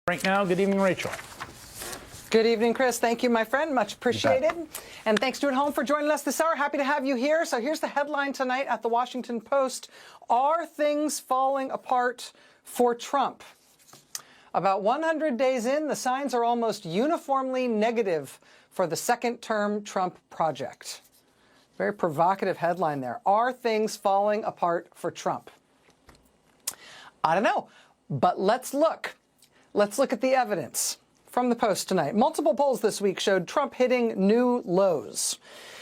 Right now, good evening, Rachel. Good evening, Chris. Thank you, my friend. Much appreciated. And thanks to at home for joining us this hour. Happy to have you here. So here's the headline tonight at the Washington Post. Are things falling apart for Trump? About 100 days in, the signs are almost uniformly negative for the second-term Trump project. Very provocative headline there. Are things falling apart for Trump? I don't know, but let's look. Let's look at the evidence from the Post tonight. Multiple polls this week showed Trump hitting new lows.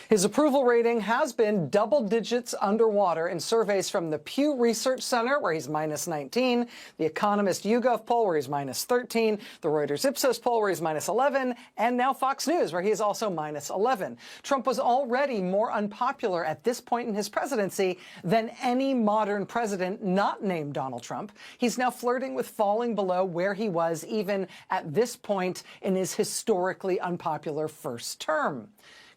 His approval rating has been double digits underwater in surveys from the Pew Research Center, where he's minus 19, the Economist YouGov poll, where he's minus 13, the Reuters Ipsos poll, where he's minus 11, and now Fox News, where he is also minus 11. Trump was already more unpopular at this point in his presidency than any modern president not named Donald Trump. He's now flirting with falling below where he was even at this point in his historically unpopular first term.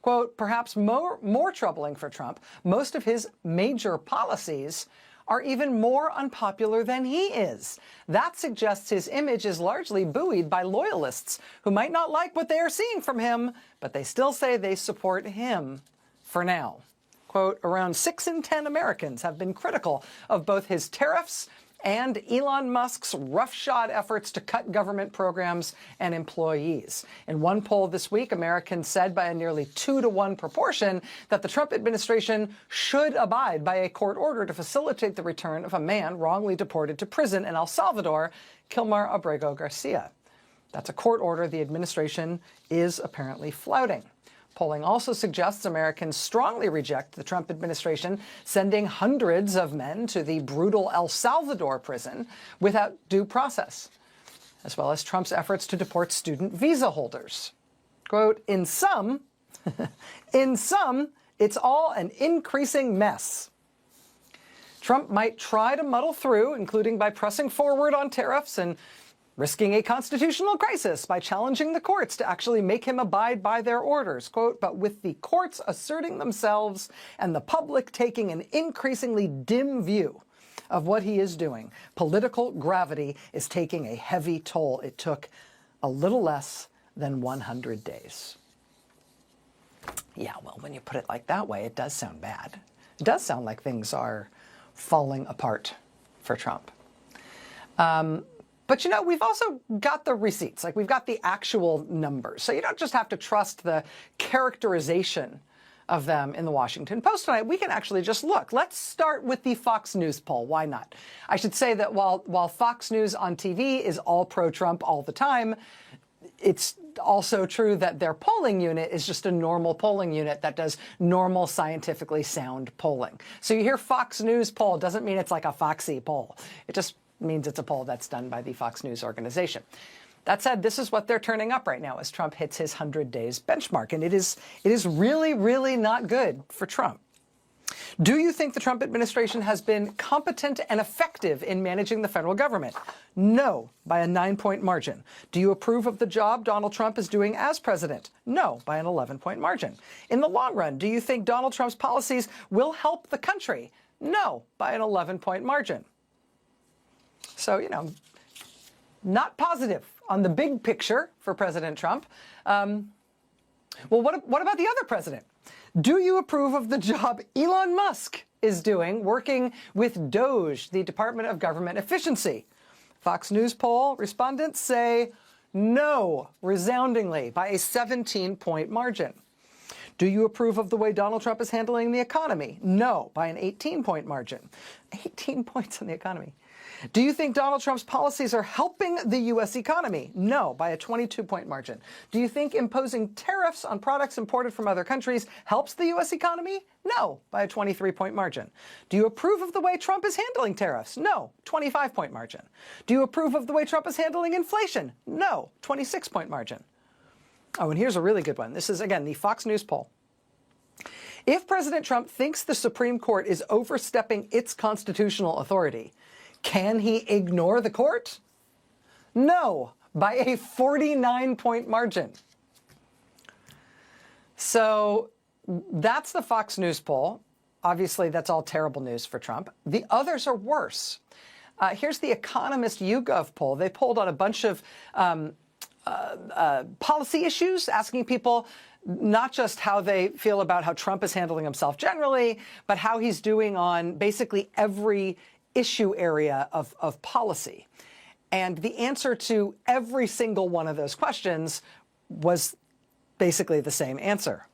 Quote, perhaps more troubling for Trump, most of his major policies are even more unpopular than he is. That suggests his image is largely buoyed by loyalists who might not like what they are seeing from him, but they still say they support him for now. Quote, around 6 in 10 Americans have been critical of both his tariffs and Elon Musk's roughshod efforts to cut government programs and employees. In one poll this week, Americans said by a nearly 2-to-1 proportion that the Trump administration should abide by a court order to facilitate the return of a man wrongly deported to prison in El Salvador, Kilmar Abrego Garcia. That's a court order the administration is apparently flouting. Polling also suggests Americans strongly reject the Trump administration sending hundreds of men to the brutal El Salvador prison without due process, as well as Trump's efforts to deport student visa holders. Quote, in sum, it's all an increasing mess. Trump might try to muddle through, including by pressing forward on tariffs and risking a constitutional crisis by challenging the courts to actually make him abide by their orders. Quote, but with the courts asserting themselves and the public taking an increasingly dim view of what he is doing, political gravity is taking a heavy toll. It took a little less than 100 days. Yeah, well, when you put it like that way, it does sound bad. It does sound like things are falling apart for Trump. But, you know, we've also got the receipts, like we've got the actual numbers. So you don't just have to trust the characterization of them in the Washington Post tonight. We can actually just look. Let's start with the Fox News poll. Why not? I should say that while Fox News on TV is all pro-Trump all the time, it's also true that their polling unit is just a normal polling unit that does normal scientifically sound polling. So you hear Fox News poll doesn't mean it's like a Foxy poll. It just means it's a poll that's done by the Fox News organization. That said, this is what they're turning up right now as Trump hits his 100 days benchmark. And it is really, really not good for Trump. Do you think the Trump administration has been competent and effective in managing the federal government? No, by a 9-point margin. Do you approve of the job Donald Trump is doing as president? No, by an 11-point margin. In the long run, do you think Donald Trump's policies will help the country? No, by an 11-point margin. So, you know, not positive on the big picture for President Trump. Well, what about the other president? Do you approve of the job Elon Musk is doing working with DOGE, the Department of Government Efficiency? Fox News poll respondents say no, resoundingly, by a 17-point margin. Do you approve of the way Donald Trump is handling the economy? No, by an 18-point margin. 18 points on the economy. Do you think Donald Trump's policies are helping the U.S. economy? No, by a 22-point margin. Do you think imposing tariffs on products imported from other countries helps the U.S. economy? No, by a 23-point margin. Do you approve of the way Trump is handling tariffs? No, 25-point margin. Do you approve of the way Trump is handling inflation? No, 26-point margin. Oh, and here's a really good one. This is, again, the Fox News poll. If President Trump thinks the Supreme Court is overstepping its constitutional authority, can he ignore the court? No, by a 49-point margin. So that's the Fox News poll. Obviously, that's all terrible news for Trump. The others are worse. Here's the Economist YouGov poll. They polled on a bunch of policy issues, asking people not just how they feel about how Trump is handling himself generally, but how he's doing on basically every issue area of policy. And the answer to every single one of those questions was basically the same answer.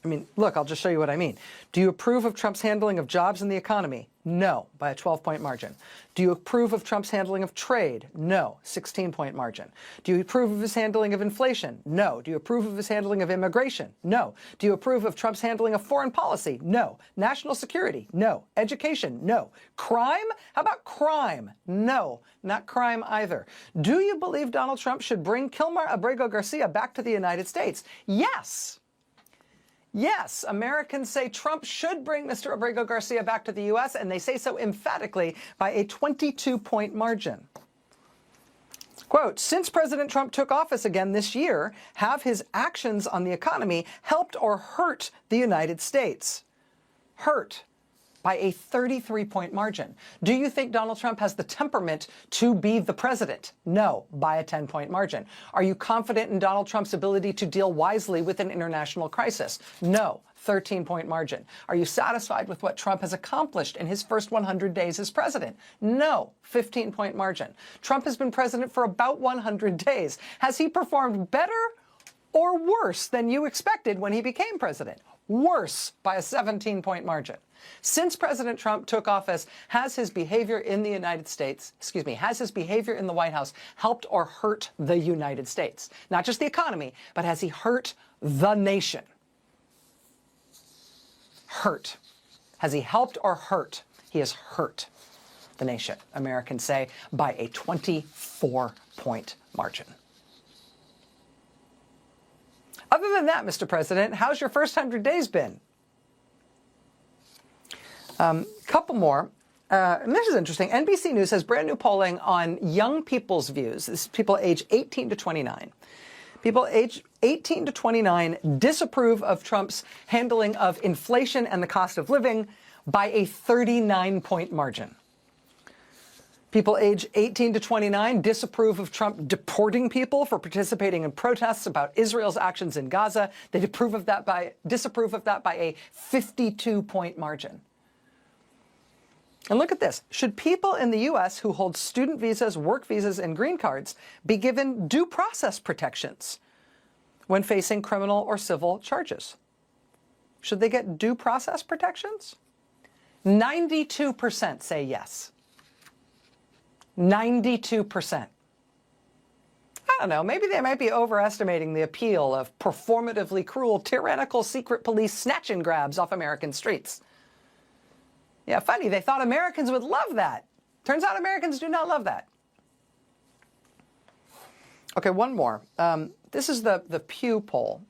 I mean, look, I'll just show you what I mean. Do you approve of Trump's handling of jobs and the economy? No, by a 12-point margin. Do you approve of Trump's handling of trade? No, 16-point margin. Do you approve of his handling of inflation? No. Do you approve of his handling of immigration? No. Do you approve of Trump's handling of foreign policy? No. National security? No. Education? No. Crime? How about crime? No, not crime either. Do you believe Donald Trump should bring Kilmer Abrego Garcia back to the United States? Yes. Yes, Americans say Trump should bring Mr. Abrego Garcia back to the U.S., and they say so emphatically by a 22-point margin. Quote, since President Trump took office again this year, have his actions on the economy helped or hurt the United States? Hurt by a 33-point margin. Do you think Donald Trump has the temperament to be the president? No, by a 10-point margin. Are you confident in Donald Trump's ability to deal wisely with an international crisis? No, 13-point margin. Are you satisfied with what Trump has accomplished in his first 100 days as president? No, 15-point margin. Trump has been president for about 100 days. Has he performed better or worse than you expected when he became president? Worse by a 17-point margin. Since President Trump took office, has his behavior in the United States, has his behavior in the White House helped or hurt the United States? Not just the economy, but has he hurt the nation? Hurt. Has he helped or hurt? He has hurt the nation, Americans say, by a 24-point margin. Other than that, Mr. President, how's your first 100 days been? Couple more. And this is interesting. NBC News has brand new polling on young people's views. This is people age 18 to 29. People age 18 to 29 disapprove of Trump's handling of inflation and the cost of living by a 39-point margin. People age 18 to 29 disapprove of Trump deporting people for participating in protests about Israel's actions in Gaza. They disapprove of that by a 52-point margin. And look at this. Should people in the U.S. who hold student visas, work visas, and green cards be given due process protections when facing criminal or civil charges? Should they get due process protections? 92% say yes. 92%. I don't know, maybe they might be overestimating the appeal of performatively cruel, tyrannical secret police snatch and grabs off American streets. Yeah, funny, they thought Americans would love that. Turns out Americans do not love that. Okay, one more. This is the Pew poll.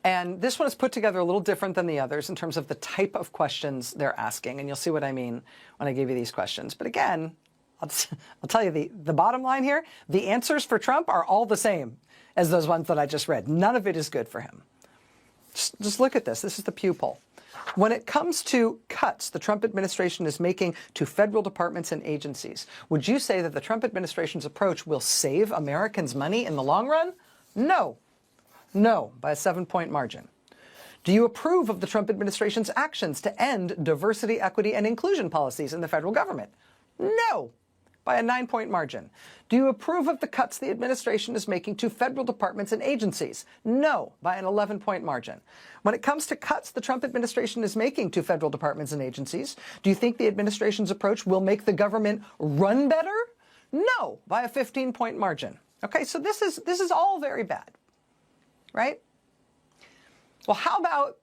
And this one is put together a little different than the others in terms of the type of questions they're asking. And you'll see what I mean when I give you these questions. But again, I'll tell you the bottom line here. The answers for Trump are all the same as those ones that I just read. None of it is good for him. Just look at this. This is the Pew poll. When it comes to cuts the Trump administration is making to federal departments and agencies, would you say that the Trump administration's approach will save Americans money in the long run? No. No, by a 7-point margin. Do you approve of the Trump administration's actions to end diversity, equity, and inclusion policies in the federal government? No, by a 9-point margin. Do you approve of the cuts the administration is making to federal departments and agencies? No, by an 11-point margin. When it comes to cuts the Trump administration is making to federal departments and agencies, do you think the administration's approach will make the government run better? No, by a 15-point margin. Okay, so this is all very bad, right? Well, how about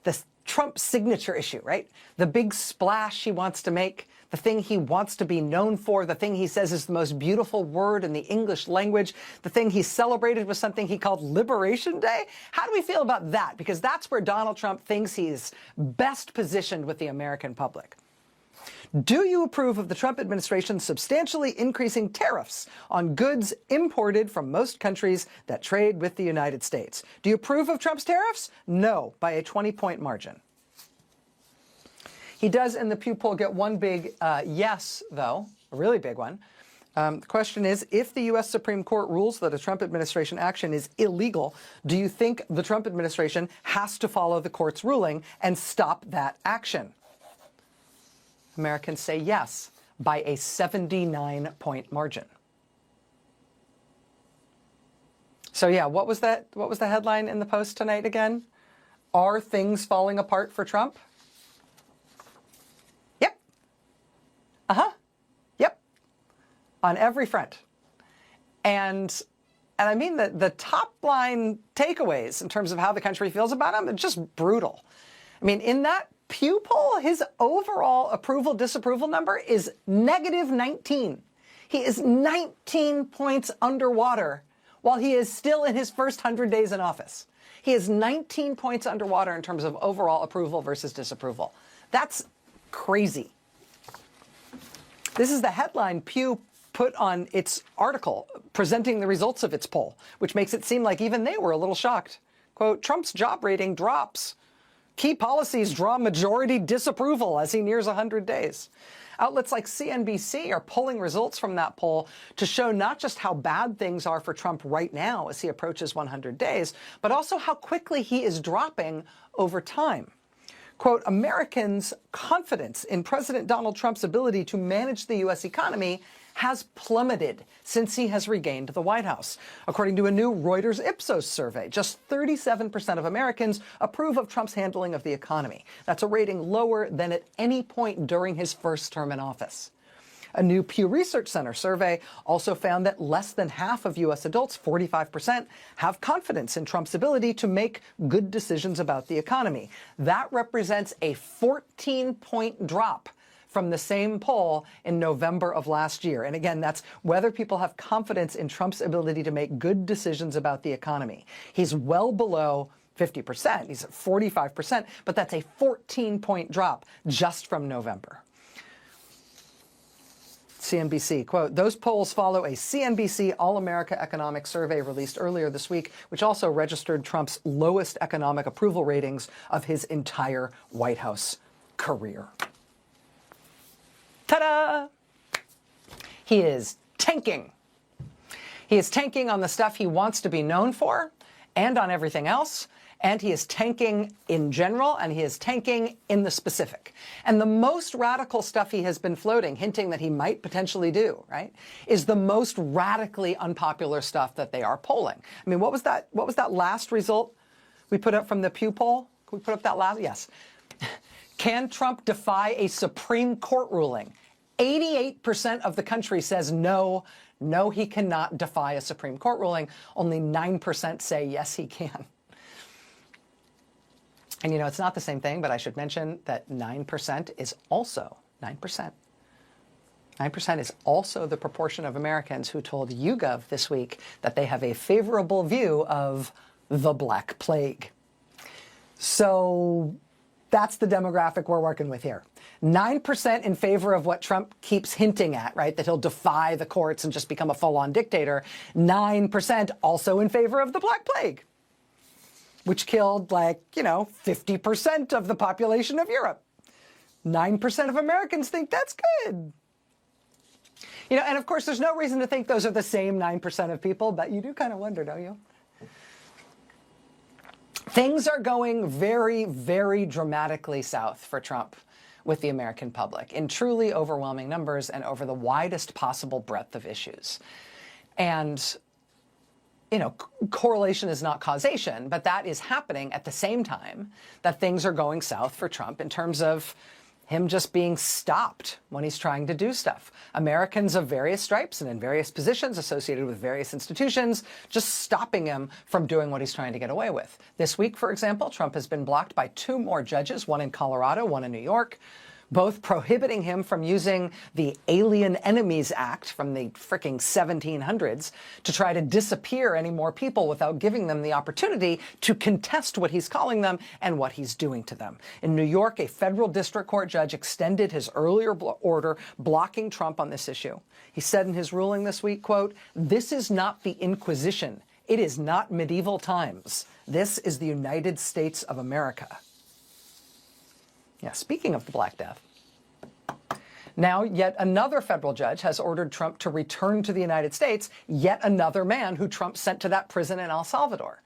this Trump signature issue, right? The big splash he wants to make, the thing he wants to be known for, the thing he says is the most beautiful word in the English language, the thing he celebrated with something he called Liberation Day. How do we feel about that? Because that's where Donald Trump thinks he's best positioned with the American public. Do you approve of the Trump administration substantially increasing tariffs on goods imported from most countries that trade with the United States? Do you approve of Trump's tariffs? No, by a 20-point margin. He does in the Pew poll get one big yes, though, a really big one. The question is, if the U.S. Supreme Court rules that a Trump administration action is illegal, do you think the Trump administration has to follow the court's ruling and stop that action? Americans say yes by a 79-point margin. So yeah, what was that? What was the headline in the Post tonight again? Are things falling apart for Trump? Yep. Yep. On every front. And I mean the top line takeaways in terms of how the country feels about him are just brutal. I mean, in that Pew poll, his overall approval-disapproval number is -19. He is 19 points underwater while he is still in his first 100 days in office. He is 19 points underwater in terms of overall approval versus disapproval. That's crazy. This is the headline Pew put on its article presenting the results of its poll, which makes it seem like even they were a little shocked. Quote, Trump's job rating drops. Key policies draw majority disapproval as he nears 100 days. Outlets like CNBC are pulling results from that poll to show not just how bad things are for Trump right now as he approaches 100 days, but also how quickly he is dropping over time. Quote, Americans' confidence in President Donald Trump's ability to manage the U.S. economy has plummeted since he has regained the White House. According to a new Reuters Ipsos survey, just 37% of Americans approve of Trump's handling of the economy. That's a rating lower than at any point during his first term in office. A new Pew Research Center survey also found that less than half of U.S. adults, 45%, have confidence in Trump's ability to make good decisions about the economy. That represents a 14-point drop from the same poll in November of last year. And again, that's whether people have confidence in Trump's ability to make good decisions about the economy. He's well below 50%. He's at 45%, but that's a 14-point drop just from November. CNBC, quote, those polls follow a CNBC All-America Economic Survey released earlier this week, which also registered Trump's lowest economic approval ratings of his entire White House career. Ta-da! He is tanking. He is tanking on the stuff he wants to be known for and on everything else. And he is tanking in general, and he is tanking in the specific. And the most radical stuff he has been floating, hinting that he might potentially do, right, is the most radically unpopular stuff that they are polling. I mean, what was that last result we put up from the Pew poll? Can we put up that last? Yes. Can Trump defy a Supreme Court ruling? 88% of the country says no, he cannot defy a Supreme Court ruling. Only 9% say yes, he can. And, you know, it's not the same thing, but I should mention that 9% is also 9%. 9% is also the proportion of Americans who told YouGov this week that they have a favorable view of the Black Plague. So that's the demographic we're working with here. 9% in favor of what Trump keeps hinting at, right, that he'll defy the courts and just become a full-on dictator. 9% also in favor of the Black Plague, which killed, like, 50% of the population of Europe. 9% of Americans think that's good. And of course, there's no reason to think those are the same 9% of people, but you do kind of wonder, don't you? Things are going very, very dramatically south for Trump with the American public in truly overwhelming numbers and over the widest possible breadth of issues. And correlation is not causation, but that is happening at the same time that things are going south for Trump in terms of him just being stopped when he's trying to do stuff. Americans of various stripes and in various positions associated with various institutions just stopping him from doing what he's trying to get away with. This week, for example, Trump has been blocked by 2 more judges, one in Colorado, one in New York, both prohibiting him from using the Alien Enemies Act from the fricking 1700s to try to disappear any more people without giving them the opportunity to contest what he's calling them and what he's doing to them. In New York, a federal district court judge extended his earlier order blocking Trump on this issue. He said in his ruling this week, quote, "This is not the Inquisition. It is not medieval times. This is the United States of America." Yeah, speaking of the Black Death, now yet another federal judge has ordered Trump to return to the United States, yet another man who Trump sent to that prison in El Salvador.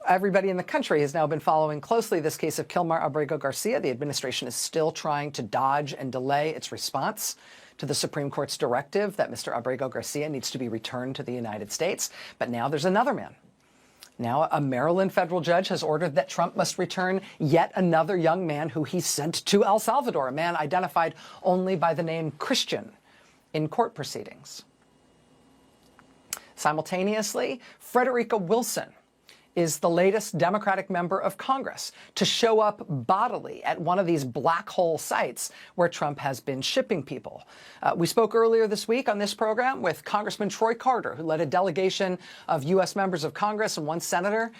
Everybody in the country has now been following closely this case of Kilmar Abrego Garcia. The administration is still trying to dodge and delay its response to the Supreme Court's directive that Mr. Abrego Garcia needs to be returned to the United States. But now there's another man. Now a Maryland federal judge has ordered that Trump must return yet another young man who he sent to El Salvador, a man identified only by the name Christian in court proceedings. Simultaneously, Frederica Wilson is the latest Democratic member of Congress to show up bodily at one of these black hole sites where Trump has been shipping people. We spoke earlier this week on this program with Congressman Troy Carter, who led a delegation of U.S. members of Congress and one senator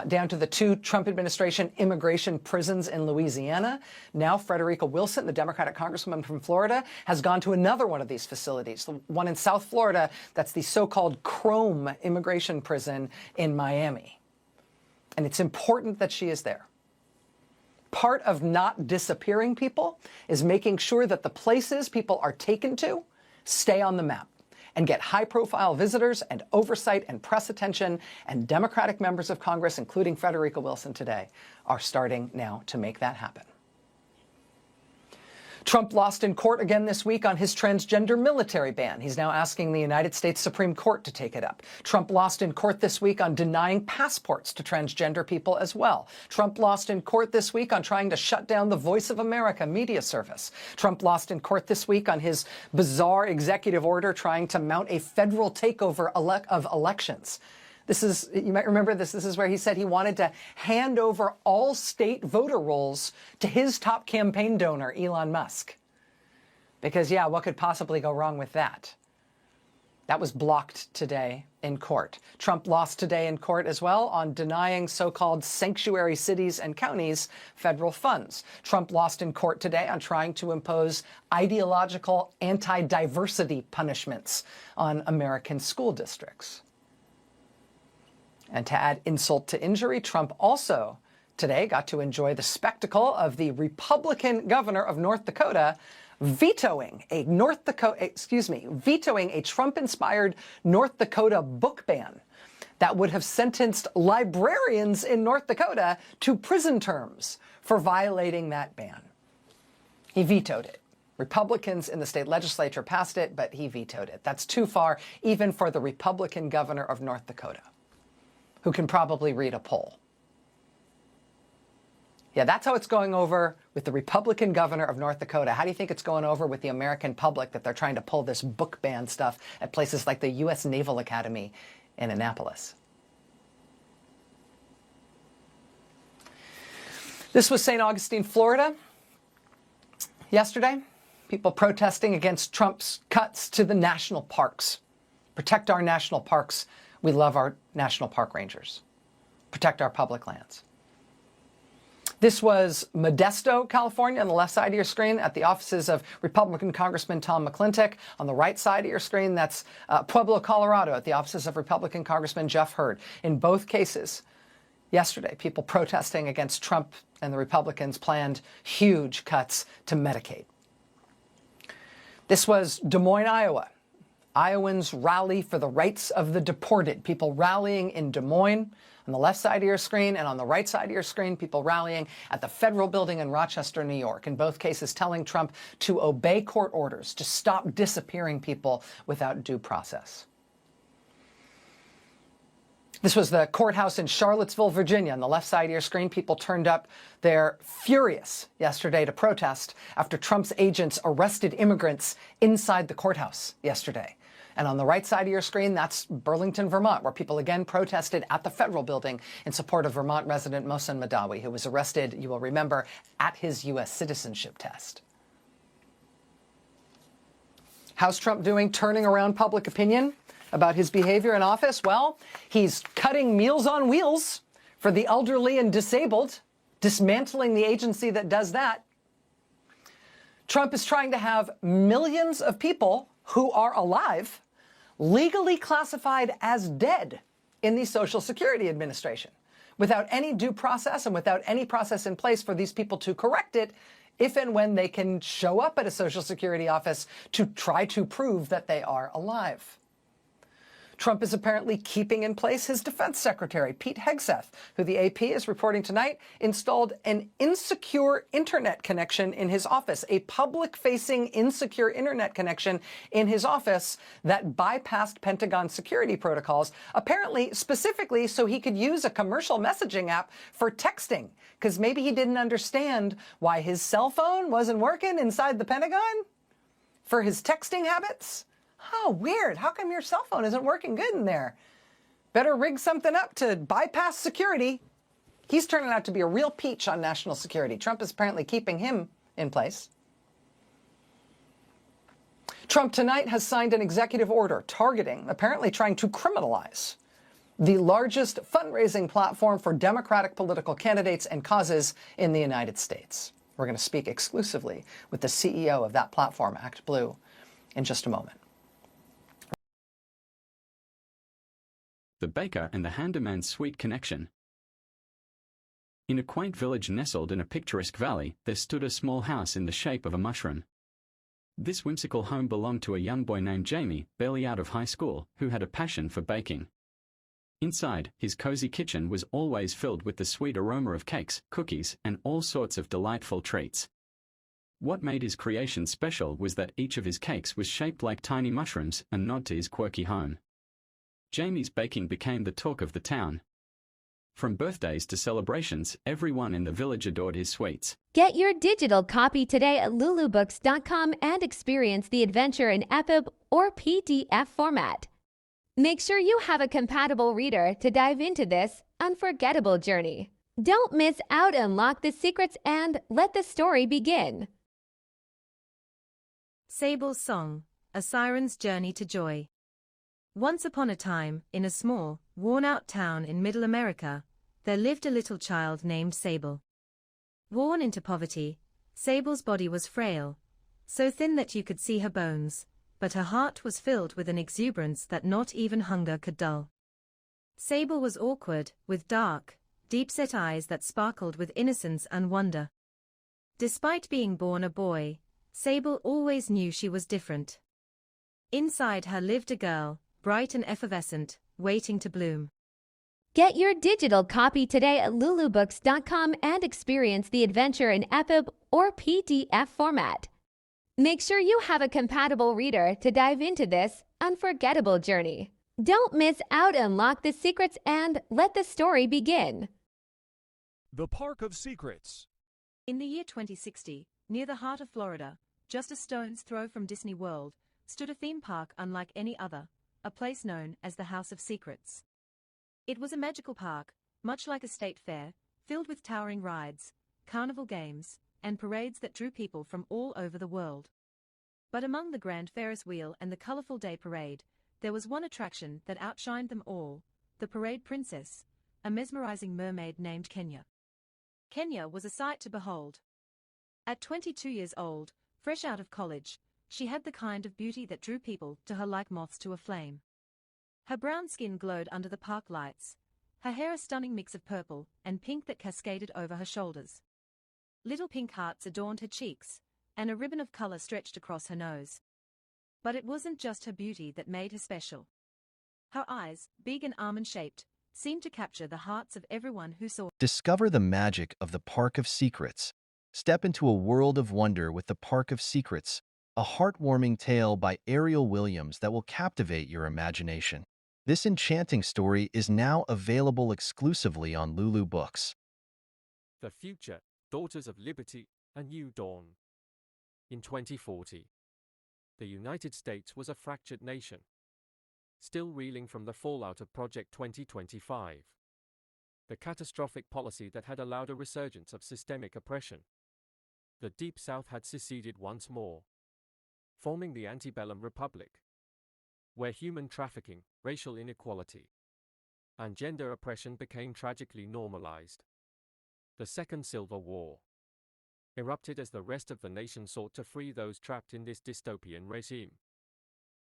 down to the 2 Trump administration immigration prisons in Louisiana. Now Frederica Wilson, the Democratic congresswoman from Florida, has gone to another one of these facilities, the one in South Florida. That's the so-called Chrome immigration prison in Miami. And it's important that she is there. Part of not disappearing people is making sure that the places people are taken to stay on the map and get high-profile visitors and oversight and press attention. And Democratic members of Congress, including Frederica Wilson today, are starting now to make that happen. Trump lost in court again this week on his transgender military ban. He's now asking the United States Supreme Court to take it up. Trump lost in court this week on denying passports to transgender people as well. Trump lost in court this week on trying to shut down the Voice of America media service. Trump lost in court this week on his bizarre executive order trying to mount a federal takeover of elections. This is, you might remember this is where he said he wanted to hand over all state voter rolls to his top campaign donor, Elon Musk. Because, yeah, what could possibly go wrong with that? That was blocked today in court. Trump lost today in court as well on denying so-called sanctuary cities and counties federal funds. Trump lost in court today on trying to impose ideological anti-diversity punishments on American school districts. And to add insult to injury, Trump also today got to enjoy the spectacle of the Republican governor of North Dakota vetoing a Trump-inspired North Dakota book ban that would have sentenced librarians in North Dakota to prison terms for violating that ban. He vetoed it. Republicans in the state legislature passed it, but he vetoed it. That's too far, even for the Republican governor of North Dakota, who can probably read a poll. Yeah, that's how it's going over with the Republican governor of North Dakota. How do you think it's going over with the American public that they're trying to pull this book ban stuff at places like the U.S. Naval Academy in Annapolis? This was St. Augustine, Florida. Yesterday, people protesting against Trump's cuts to the national parks. Protect our national parks. We love our national park rangers. Protect our public lands. This was Modesto, California, on the left side of your screen at the offices of Republican Congressman Tom McClintock. On the right side of your screen, that's Pueblo, Colorado, at the offices of Republican Congressman Jeff Hurd. In both cases, yesterday, people protesting against Trump and the Republicans' planned huge cuts to Medicaid. This was Des Moines, Iowa. Iowans rally for the rights of the deported. People rallying in Des Moines on the left side of your screen, and on the right side of your screen, people rallying at the federal building in Rochester, New York. In both cases, telling Trump to obey court orders, to stop disappearing people without due process. This was the courthouse in Charlottesville, Virginia. On the left side of your screen, people turned up. They're furious yesterday to protest after Trump's agents arrested immigrants inside the courthouse yesterday. And on the right side of your screen, that's Burlington, Vermont, where people again protested at the federal building in support of Vermont resident Mohsen Madawi, who was arrested, you will remember, at his U.S. citizenship test. How's Trump doing turning around public opinion about his behavior in office? Well, he's cutting Meals on Wheels for the elderly and disabled, dismantling the agency that does that. Trump is trying to have millions of people who are alive legally classified as dead in the Social Security Administration, without any due process and without any process in place for these people to correct it if and when they can show up at a Social Security office to try to prove that they are alive. Trump is apparently keeping in place his defense secretary, Pete Hegseth, who the AP is reporting tonight installed an insecure internet connection in his office, a public-facing insecure internet connection in his office that bypassed Pentagon security protocols, apparently specifically so he could use a commercial messaging app for texting, because maybe he didn't understand why his cell phone wasn't working inside the Pentagon for his texting habits. Oh, weird. How come your cell phone isn't working good in there? Better rig something up to bypass security. He's turning out to be a real peach on national security. Trump is apparently keeping him in place. Trump tonight has signed an executive order targeting, apparently trying to criminalize, the largest fundraising platform for Democratic political candidates and causes in the United States. We're going to speak exclusively with the CEO of that platform, Act Blue, in just a moment. The baker and the handyman's sweet connection. In a quaint village nestled in a picturesque valley, there stood a small house in the shape of a mushroom. This whimsical home belonged to a young boy named Jamie, barely out of high school, who had a passion for baking. Inside, his cozy kitchen was always filled with the sweet aroma of cakes, cookies, and all sorts of delightful treats. What made his creation special was that each of his cakes was shaped like tiny mushrooms, a nod to his quirky home. Jamie's baking became the talk of the town. From birthdays to celebrations, everyone in the village adored his sweets. Get your digital copy today at lulubooks.com and experience the adventure in EPUB or PDF format. Make sure you have a compatible reader to dive into this unforgettable journey. Don't miss out, unlock the secrets, and let the story begin. Sable's Song, A Siren's Journey to Joy. Once upon a time, in a small, worn-out town in Middle America, there lived a little child named Sable. Worn into poverty, Sable's body was frail, so thin that you could see her bones, but her heart was filled with an exuberance that not even hunger could dull. Sable was awkward, with dark, deep-set eyes that sparkled with innocence and wonder. Despite being born a boy, Sable always knew she was different. Inside her lived a girl, bright and effervescent, waiting to bloom. Get your digital copy today at lulubooks.com and experience the adventure in EPUB or PDF format. Make sure you have a compatible reader to dive into this unforgettable journey. Don't miss out, unlock the secrets, and let the story begin. The Park of Secrets. In the year 2060, near the heart of Florida, just a stone's throw from Disney World, stood a theme park unlike any other, a place known as the House of Secrets. It was a magical park, much like a state fair, filled with towering rides, carnival games, and parades that drew people from all over the world. But among the grand Ferris wheel and the colorful day parade, there was one attraction that outshined them all, the parade princess, a mesmerizing mermaid named Kenya. Kenya was a sight to behold. At 22 years old, fresh out of college, she had the kind of beauty that drew people to her like moths to a flame. Her brown skin glowed under the park lights, her hair a stunning mix of purple and pink that cascaded over her shoulders. Little pink hearts adorned her cheeks, and a ribbon of color stretched across her nose. But it wasn't just her beauty that made her special. Her eyes, big and almond-shaped, seemed to capture the hearts of everyone who saw. Discover the magic of the Park of Secrets. Step into a world of wonder with the Park of Secrets, a heartwarming tale by Ariel Williams that will captivate your imagination. This enchanting story is now available exclusively on Lulu Books. The Future, Daughters of Liberty, A New Dawn. In 2040, the United States was a fractured nation, still reeling from the fallout of Project 2025, the catastrophic policy that had allowed a resurgence of systemic oppression. The Deep South had seceded once more, forming the antebellum republic, where human trafficking, racial inequality, and gender oppression became tragically normalized. The Second Civil War erupted as the rest of the nation sought to free those trapped in this dystopian regime.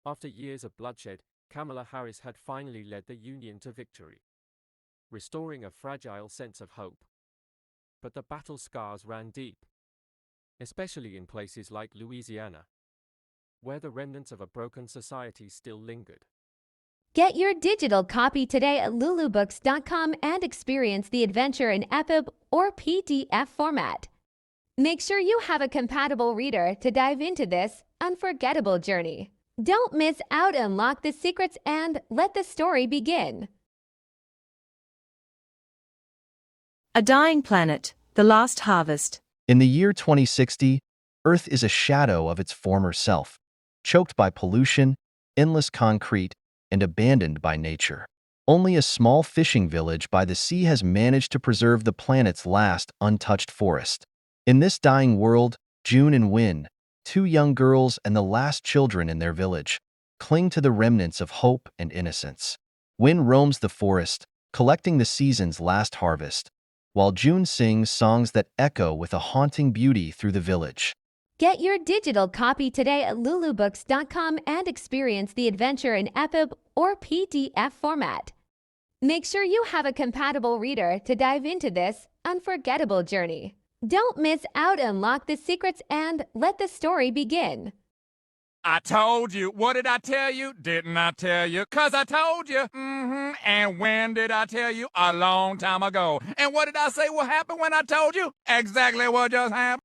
After years of bloodshed, Kamala Harris had finally led the Union to victory. restoring a fragile sense of hope. But the battle scars ran deep, especially in places like Louisiana, where the remnants of a broken society still lingered. Get your digital copy today at lulubooks.com and experience the adventure in EPUB or PDF format. Make sure you have a compatible reader to dive into this unforgettable journey. Don't miss out, unlock the secrets, and let the story begin. A Dying Planet, The Last Harvest. In the year 2060, Earth is a shadow of its former self, choked by pollution, endless concrete, and abandoned by nature. Only a small fishing village by the sea has managed to preserve the planet's last untouched forest. In this dying world, June and Win, two young girls and the last children in their village, cling to the remnants of hope and innocence. Win roams the forest, collecting the season's last harvest, while June sings songs that echo with a haunting beauty through the village. Get your digital copy today at lulubooks.com and experience the adventure in EPUB or PDF format. Make sure you have a compatible reader to dive into this unforgettable journey. Don't miss out, unlock the secrets, and let the story begin. I told you. What did I tell you? Didn't I tell you? 'Cause I told you. And when did I tell you? A long time ago. And what did I say will happen when I told you? Exactly what just happened.